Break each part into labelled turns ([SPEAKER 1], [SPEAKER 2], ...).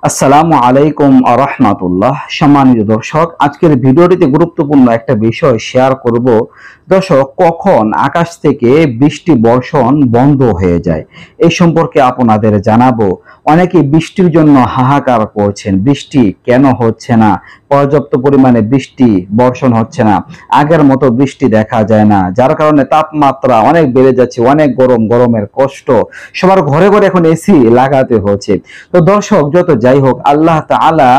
[SPEAKER 1] আসসালামু আলাইকুম রাহমাতুল্লাহ। সম্মানিত দর্শক, আজকের ভিডিওটিতে গুরুত্বপূর্ণ একটা বিষয় শেয়ার করব। দর্শক, কখন আকাশ থেকে বৃষ্টি বর্ষণ বন্ধ হয়ে যায় এই সম্পর্কে আপনাদের জানাবো। অনেকে বৃষ্টির জন্য হাহাকার করছেন, বৃষ্টি কেন হচ্ছে না, পর্যাপ্ত পরিমাণে বৃষ্টি বর্ষণ হচ্ছে না, আগের মতো বৃষ্টি দেখা যায় না, যার কারণে তাপমাত্রা অনেক বেড়ে যাচ্ছে, অনেক গরমের কষ্ট, সবার ঘরে ঘরে এখন এসি লাগাতে হচ্ছে। তো দর্শক, যত যাই হোক, আল্লাহ তাআলা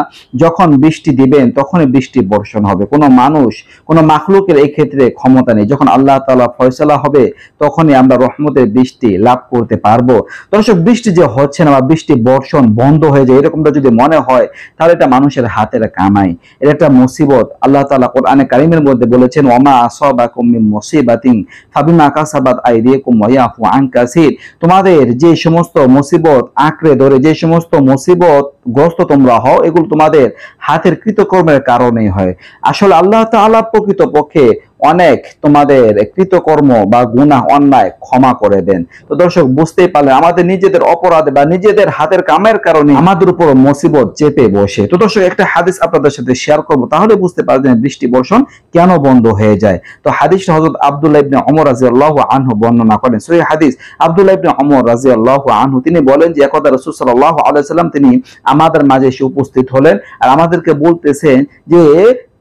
[SPEAKER 1] যখন বৃষ্টি দিবেন তখনই বৃষ্টি বর্ষণ হবে। কোনো মানুষ, কোনো মাখলুকের এই ক্ষেত্রে ক্ষমতা নেই। যখন আল্লাহ তাআলা ফয়সালা হবে তখনই আমরা রহমতের বৃষ্টি লাভ করতে পারবো। দর্শক, বৃষ্টি যে হচ্ছে না বা বৃষ্টি বর্ষণ বন্ধ হয়ে যায় এরকমটা যদি মনে হয়, তাহলে এটা মানুষের হাতের কামাই, এটা একটা মুসিবত। আল্লাহ তাআলা কোরআনে কারীমের মধ্যে বলেছেন, ওয়ামা আসাবাকুম মিন মুসিবাতিন ফাবিমা কাসাবাত আইদিকুম ওয়া ইয়াফু আন কাসীর। তোমাদের যে সমস্ত মুসিবত আঁকড়ে ধরে, যে সমস্ত মুসিবত গ্রস্ত তোমরা হও, এগুলো তোমাদের হাতের কৃতকর্মের কারণেই হয়। আসলে আল্লাহ তাআলা প্রকৃতপক্ষে অনেক তোমাদের কৃতকর্ম বা গুনাহ অন্যায় ক্ষমা করে দেন। তো দর্শক, বুঝতেই পারলে আমাদের নিজেদের অপরাধ বা নিজেদের হাতের কামের কারণে আমাদের উপর মুসিবত চেপে বসে। তো দর্শক, একটা হাদিস আপনাদের সাথে শেয়ার করব, তাহলে বুঝতে পারবেন বৃষ্টি বর্ষণ কেন বন্ধ হয়ে যায়। তো হাদিসটা হযরত আব্দুল্লাহ ইবনে ওমর রাদিয়াল্লাহু আনহু বর্ণনা করেন। সহিহ হাদিস। আব্দুল্লাহ ইবনে ওমর রাদিয়াল্লাহু আনহু তিনি বলেন যে একদা রাসূল সাল্লাল্লাহু আলাইহি সাল্লাম তিনি আমাদের মাঝে এসে উপস্থিত হলেন আর আমাদেরকে বলতেছেন যে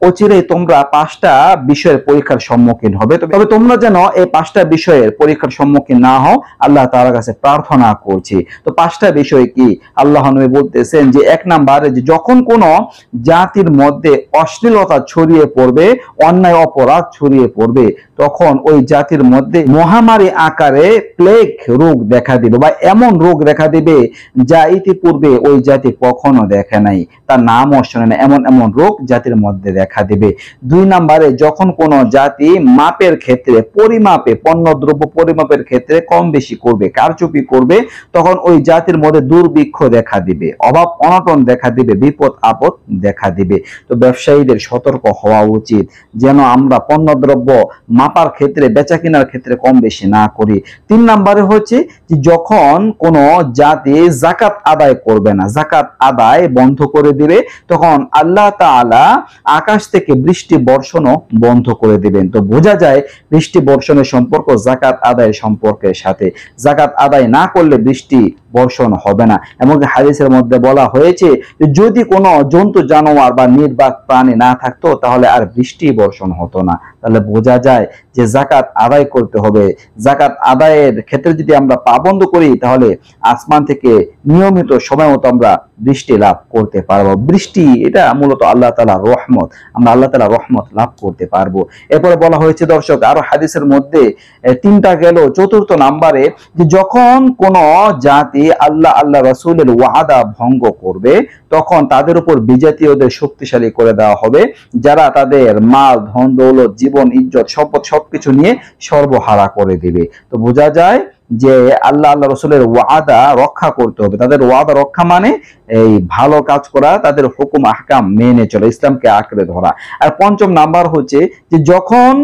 [SPEAKER 1] অচিরেই তোমরা 5টা বিষয়ের পরীক্ষার সম্মুখীন হবে, তবে তোমরা যেন এই 5টা বিষয়ের পরীক্ষার সম্মুখীন না হও, আল্লাহ তাআলার কাছে প্রার্থনা করছি। তো 5টা বিষয় কি? আল্লাহ নবী বলতেছেন যে 1 নম্বরে, যে যখন কোন জাতির মধ্যে অশ্লীলতা ছড়িয়ে পড়বে, অন্যায় অপরাধ ছড়িয়ে পড়বে, তখন ওই জাতির মধ্যে মহামারী আকারে প্লেগ রোগ দেখা দিবে বা এমন রোগ দেখা দিবে যা ইতিপূর্বে ওই জাতি কখনো দেখে নাই, তার নামও শোনে না, এমন এমন রোগ জাতির মধ্যে দেখা দিবে। 2 নম্বরে, যখন কোন জাতি মাপের ক্ষেত্রে, পরিমাপে, পণ্যদ্রব্য পরিমাপের ক্ষেত্রে কম বেশি করবে, কারচুপি করবে, তখন ওই জাতির মধ্যে দুর্ভিক্ষ দেখা দিবে, অভাব অনটন দেখা দিবে, বিপদ আপদ দেখা দিবে। তো ব্যবসায়ীদের সতর্ক হওয়া উচিত যেন আমরা পণ্যদ্রব্য মাপার ক্ষেত্রে, বেচা কেনার ক্ষেত্রে কম বেশি না করি। 3 নম্বরে হচ্ছে যে যখন কোন জাতি যাকাত আদায় করবে না, যাকাত আদায় বন্ধ করে দিবে, তখন আল্লাহ তাআলা আকাশ থেকে বৃষ্টি বর্ষণও বন্ধ করে দিবেন। তো বোঝা যায় বৃষ্টি বর্ষণের সম্পর্ক যাকাত আদায়ের সম্পর্কের সাথে। যাকাত আদায় না করলে বৃষ্টি বর্ষণ হবে না। এমনকি হাদিসের মধ্যে বলা হয়েছে যে যদি কোনো জন্তু জানোয়ার বা নির্বাক প্রাণী না থাকতো তাহলে আর বৃষ্টি বর্ষণ হতো না। তাহলে বোঝা যায় যে যাকাত আদায় করতে হবে। যাকাত আদায়ের ক্ষেত্রে যদি আমরা পাবন্ধ করি তাহলে আসমান থেকে নিয়মিত সময় মতো আমরা বৃষ্টি লাভ করতে পারবো। বৃষ্টি এটা মূলত আল্লাহ তাআলার রহমত, আমরা আল্লাহ তাআলার রহমত লাভ করতে পারবো। এরপরে বলা হয়েছে দর্শক, আরো হাদিসের মধ্যে 3টা গেল, 4th নাম্বারে যে যখন কোন জাতি আল্লাহ রাসূলের ওয়াদা ভঙ্গ করবে তখন তাদের উপর বিজাতীয়দের শক্তিশালী করে দেওয়া হবে, যারা তাদের মাল, ধন দৌলত, জীবন, ইজ্জত, সম্পদ সবকিছু নিয়ে সর্বহারা করে দিবে। তো বোঝা যায় যে আল্লাহ রাসূলের ওয়াদা রক্ষা করতে হবে। তাদের ওয়াদা রক্ষা মানে এই ভালো কাজ করা, তাদের হুকুম আহকাম মেনে চলা, ইসলামকে আঁকড়ে ধরা। আর 5ম নাম্বার হচ্ছে যে যখন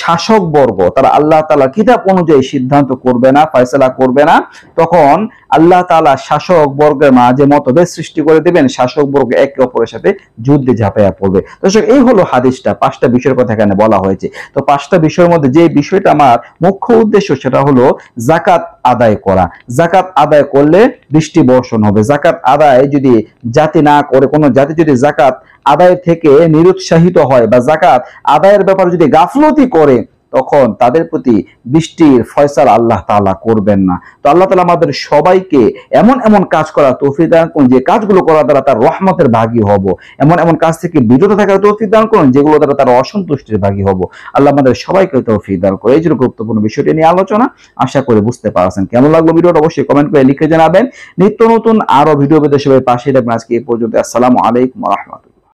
[SPEAKER 1] শাসক বর্গ তারা আল্লাহ তাআলা কিতাব অনুযায়ী সিদ্ধান্ত করবে না, ফয়সালা করবে না, তখন আল্লাহ তাআলা শাসক বর্গের মাঝে মতভেদ সৃষ্টি করে দিবেন, শাসক বর্গ একে অপরের সাথে যুদ্ধে ঝাঁপাইয়া পড়বে। দর্শক, এই হলো হাদিসটা, 5টা বিষয়ের কথা এখানে বলা হয়েছে। তো 5টা বিষয়ের মধ্যে যে বিষয়টা আমার মুখ্য উদ্দেশ্য সেটা হলো যাকাত আদায় করা। যাকাত আদায় করলে বৃষ্টি বর্ষণ হবে। যাকাত আদায় যদি জাতি না করে, কোনো জাতি যদি যাকাত আদায়ের থেকে নিরুৎসাহিত হয় বা যাকাত আদায়ের ব্যাপারে যদি গাফলতি করে, তখন তাদের প্রতি বৃষ্টির ফয়সালা আল্লাহ তাআলা করবেন না। তো আল্লাহ তাআলা আমাদের সবাইকে এমন এমন কাজ করা তৌফিক দান করুন যে কাজগুলো করার দ্বারা তার রহমতের ভাগী হব, এমন এমন কাজ থেকে বিরত থাকার তৌফিক দান করুন যেগুলো দ্বারা তার অসন্তুষ্টির ভাগী হব। আল্লাহ আমাদের সবাইকে তৌফিক দান করে। এই যে গুরুত্বপূর্ণ বিষয়টি নিয়ে আলোচনা, আশা করি বুঝতে পারছেন। কেমন লাগলো ভিডিওটা অবশ্যই কমেন্ট করে লিখে জানাবেন। নিত্য নতুন আরো ভিডিও পেতে সবাই পাশে থাকবেন। আজকে এই পর্যন্ত। আসসালামু আলাইকুম ওয়া রাহমাতুল্লাহ।